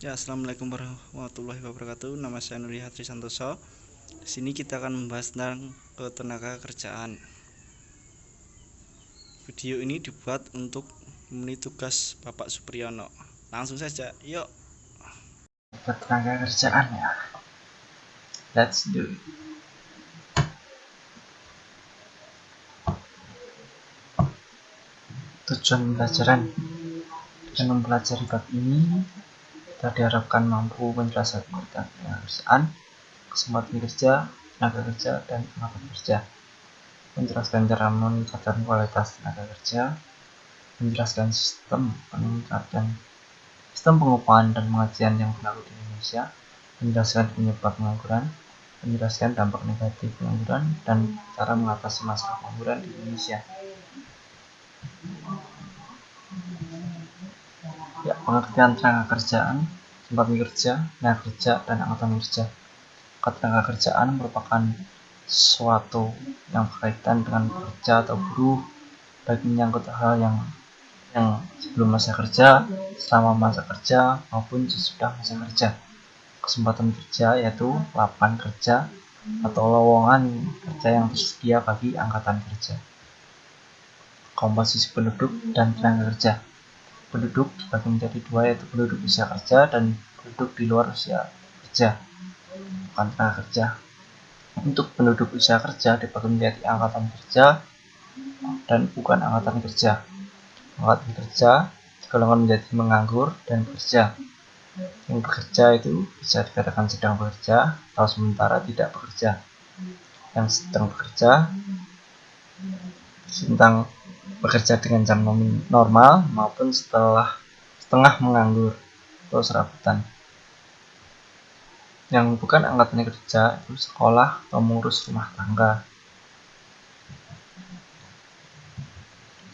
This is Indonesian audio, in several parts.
Ya, assalamualaikum warahmatullahi wabarakatuh. Nama saya Nuri Hatri Santoso. Di sini kita akan membahas tentang ketenaga kerjaan. Video ini dibuat untuk memenuhi tugas Bapak Supriyono. Langsung saja, yuk. Ketenaga kerjaan ya. Let's do it. Tujuan pembelajaran dengan mempelajari bab ini, kita diharapkan mampu menjelaskan ketenaga kerjaan, kesempatan kerja, tenaga kerja, dan angkatan kerja. Menjelaskan cara meningkatkan kualitas tenaga kerja, menjelaskan sistem pengupahan dan pengajian yang berlaku di Indonesia, menjelaskan penyebab pengangguran, menjelaskan dampak negatif pengangguran, dan cara mengatasi masalah pengangguran di Indonesia. Ya, pengertian tenaga kerjaan, kesempatan kerja, tenaga kerja, dan angkatan kerja. Ketenaga kerjaan merupakan sesuatu yang berkaitan dengan kerja atau buruh, baik menyangkut hal yang sebelum masa kerja, selama masa kerja, maupun sesudah masa kerja. Kesempatan kerja yaitu lapangan kerja atau lowongan kerja yang tersedia bagi angkatan kerja. Komposisi penduduk dan tenaga kerja. Penduduk dibagi menjadi dua, yaitu penduduk usia kerja dan penduduk di luar usia kerja, bukan tenaga kerja. Untuk penduduk usia kerja dibagi menjadi angkatan kerja dan bukan angkatan kerja. Angkatan kerja digolongkan menjadi menganggur dan bekerja. Yang bekerja itu bisa dikatakan sedang bekerja atau sementara tidak bekerja. Yang sedang bekerja tentang bekerja dengan jam normal maupun setengah menganggur atau serabutan. Yang bukan angkatan kerja itu sekolah atau mengurus rumah tangga.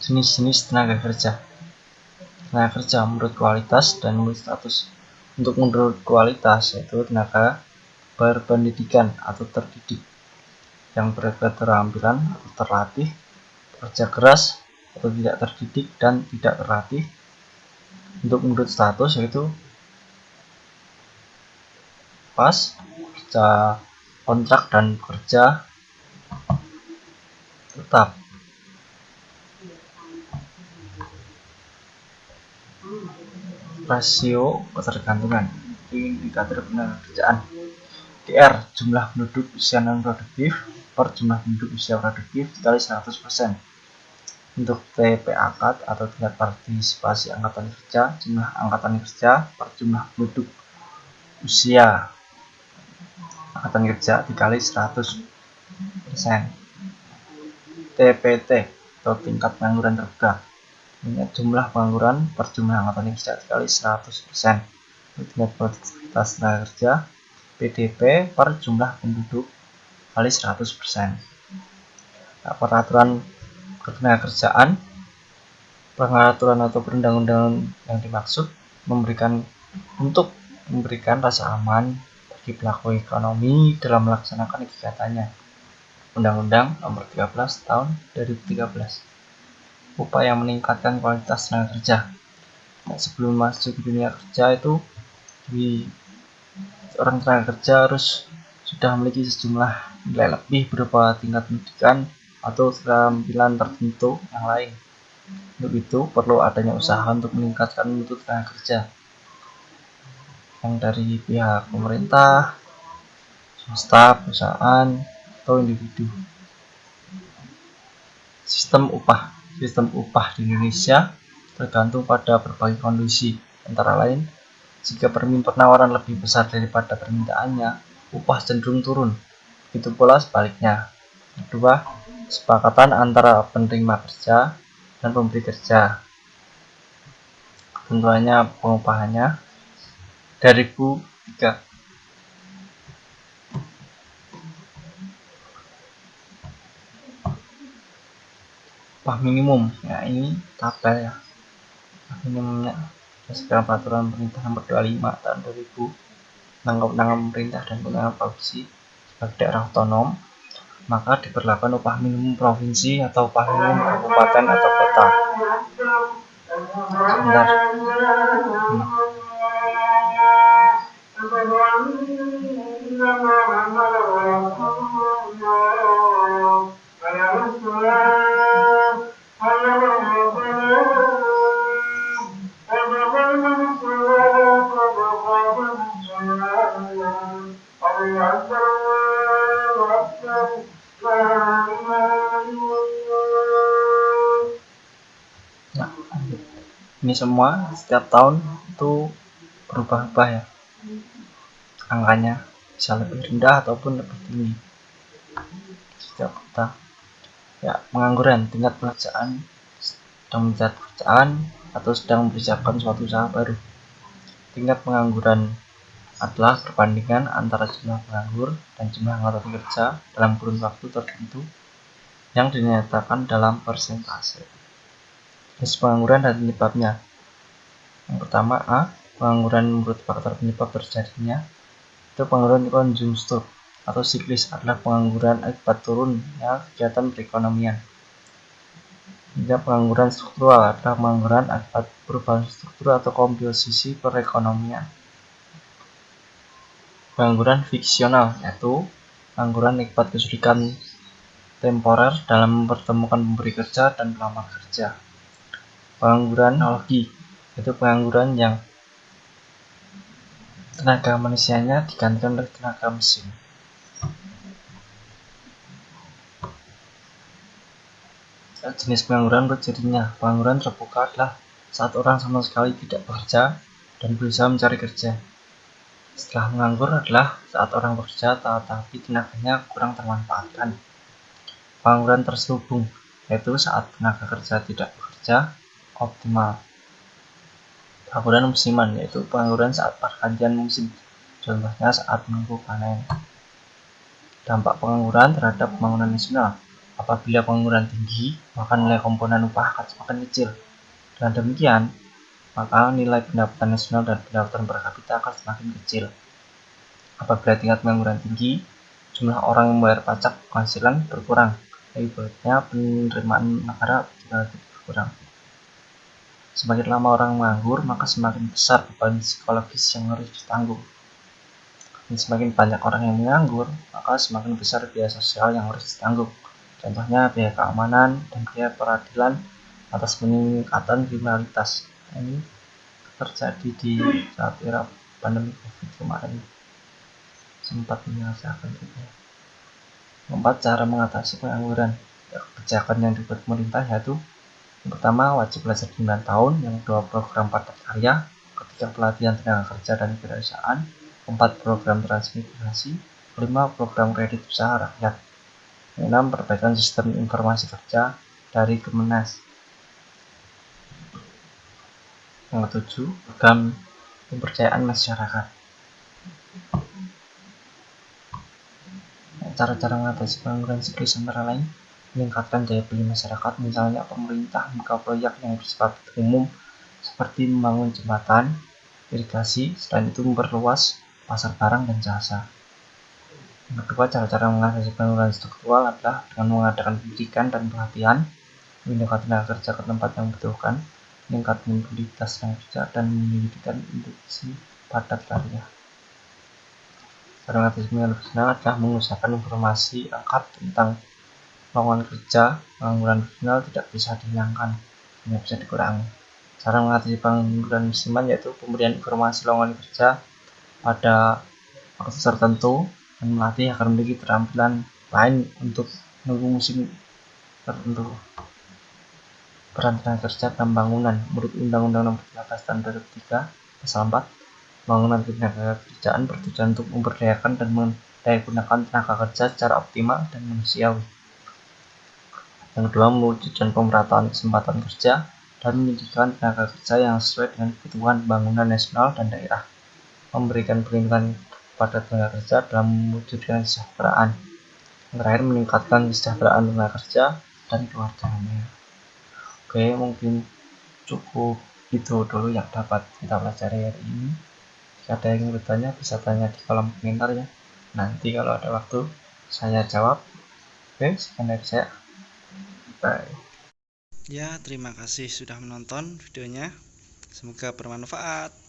Jenis-jenis tenaga kerja. Tenaga kerja menurut kualitas dan menurut status. Untuk menurut kualitas yaitu tenaga berpendidikan atau terdidik yang berketerampilan atau terlatih, kerja keras atau tidak terdidik dan tidak terlatih. Untuk menurut status yaitu pas, kerja kontrak dan kerja tetap. Rasio ketergantungan indikator tenaga kerjaan. DR jumlah penduduk usia non produktif per jumlah penduduk usia produktif dikali 100%. Untuk TPAK atau tingkat partisipasi angkatan kerja, jumlah angkatan kerja per jumlah penduduk usia angkatan kerja dikali 100%. TPT atau tingkat pengangguran terbuka, jumlah pengangguran per jumlah angkatan kerja dikali 100%. Tingkat produktivitas tenaga kerja PDP per jumlah penduduk kali 100%. Peraturan ketenagakerjaan, peraturan atau perundang-undangan yang dimaksud untuk memberikan rasa aman bagi pelaku ekonomi dalam melaksanakan kegiatannya. Undang-Undang Nomor 13 Tahun 2013. Upaya meningkatkan kualitas tenaga kerja. Sebelum masuk ke dunia kerja itu, orang tenaga kerja harus sudah memiliki sejumlah nilai lebih berupa tingkat pendidikan atau keterampilan tertentu yang lain. Untuk itu perlu adanya usaha untuk meningkatkan mutu tenaga kerja yang dari pihak pemerintah, swasta, perusahaan, atau individu. Sistem upah di Indonesia tergantung pada berbagai kondisi, antara lain jika penawaran lebih besar daripada permintaannya, upah cenderung turun. Begitu pula sebaliknya. Kedua, kesepakatan antara penerima kerja dan pemberi kerja. Ketentuannya pengupahannya dari 2003. Upah minimum, ya ini tabel ya. Upah minimumnya berdasarkan peraturan pemerintah nomor 25 tahun 2000 tentang kewenangan pemerintah dan kewenangan provinsi sebagai daerah otonom, maka diberlakukan upah minimum provinsi atau upah minimum kabupaten atau kota. Sebentar. ini semua setiap tahun itu berubah-ubah ya, angkanya bisa lebih rendah ataupun lebih tinggi setiap kota. Ya, pengangguran, tingkat pekerjaan, sedang mencari pekerjaan atau sedang mempersiapkan suatu usaha baru. Tingkat pengangguran adalah perbandingan antara jumlah penganggur dan jumlah anggota kerja dalam kurun waktu tertentu yang dinyatakan dalam persentase. Jenis pengangguran dan penyebabnya. Yang pertama A, pengangguran menurut faktor penyebab terjadinya. Itu pengangguran konjunktur atau siklis, adalah pengangguran akibat turunnya kegiatan perekonomian. Juga pengangguran struktural adalah pengangguran akibat perubahan struktur atau komposisi perekonomian. Pengangguran fiksional yaitu pengangguran akibat kesulitan temporer dalam mempertemukan pemberi kerja dan pelamar kerja. Pengangguran analogi yaitu pengangguran yang tenaga manusianya digantikan oleh tenaga mesin. Jenis pengangguran bercirinya. Pengangguran terbuka adalah saat orang sama sekali tidak bekerja dan berusaha mencari kerja. Setelah menganggur adalah saat orang bekerja tetapi tenaganya kurang termanfaatkan. Pengangguran terselubung yaitu saat tenaga kerja tidak bekerja optimal. Pengangguran musiman yaitu pengangguran saat pergantian musim, contohnya saat menunggu panen. Dampak pengangguran terhadap pembangunan nasional. Apabila pengangguran tinggi, maka nilai komponen upah akan semakin kecil. Dengan demikian, maka nilai pendapatan nasional dan pendapatan per kapita akan semakin kecil. Apabila tingkat pengangguran tinggi, jumlah orang yang membayar pajak penghasilan berkurang, akibatnya penerimaan negara juga berkurang. Semakin lama orang menganggur, maka semakin besar beban psikologis yang harus ditanggung. Dan semakin banyak orang yang menganggur, maka semakin besar biaya sosial yang harus ditanggung. Contohnya biaya keamanan dan biaya peradilan atas peningkatan kriminalitas. Ini terjadi di saat era pandemi COVID kemarin, sempat menyelesaikan juga. 4. Cara mengatasi pengangguran. Kebijakan yang dibuat pemerintah yaitu yang pertama, wajib belajar 9 tahun. Yang kedua, program padat karya. Ketiga, pelatihan tenaga kerja dan kewirausahaan. 4. Program transmigrasi. 5. Program kredit usaha rakyat. 6. Perbaikan sistem informasi kerja dari Kemenas. Yang 7. Program pemberdayaan masyarakat. Cara-cara mengatasi pengangguran siklis antara lain meningkatkan daya beli masyarakat, misalnya pemerintah membuka proyek yang bersifat umum seperti membangun jembatan, irigasi. Selain itu memperluas pasar barang dan jasa. Yang kedua, cara-cara mengatasi pengangguran struktural adalah dengan mengadakan pendidikan dan pelatihan, memindahkan tenaga kerja ke tempat yang membutuhkan, meningkatkan mobilitas tenaga kerja, dan menyediakan industri padat karya. Cara mengatasi pengangguran regional adalah mengusahakan informasi lengkap tentang lowongan kerja. Pengangguran regional tidak bisa dihilangkan, hanya bisa dikurangi. Cara mengatasi pengangguran musiman yaitu pemberian informasi lowongan kerja pada waktu tertentu dan melatih agar memiliki keterampilan lain untuk menunggu musim tertentu. Peran tenaga kerja dalam bangunan. Menurut Undang-Undang Nomor 13 Tahun 2003 Pasal 4, pembangunan ketenaga kerjaan bertujuan untuk memberdayakan dan mendayagunakan tenaga kerja secara optimal dan manusiawi. Yang kedua, mewujudkan pemerataan kesempatan kerja dan menyediakan tenaga kerja yang sesuai dengan kebutuhan bangunan nasional dan daerah. Memberikan perlindungan pada tenaga kerja dalam mewujudkan kesejahteraan. Yang terakhir, meningkatkan kesejahteraan tenaga kerja dan keluarganya. Oke, mungkin cukup itu dulu yang dapat kita pelajari hari ini. Jika ada yang ingin bertanya, bisa tanya di kolom komentar ya. Nanti kalau ada waktu, saya jawab. Oke, sekian dari saya. Bye. Ya, terima kasih sudah menonton videonya. Semoga bermanfaat.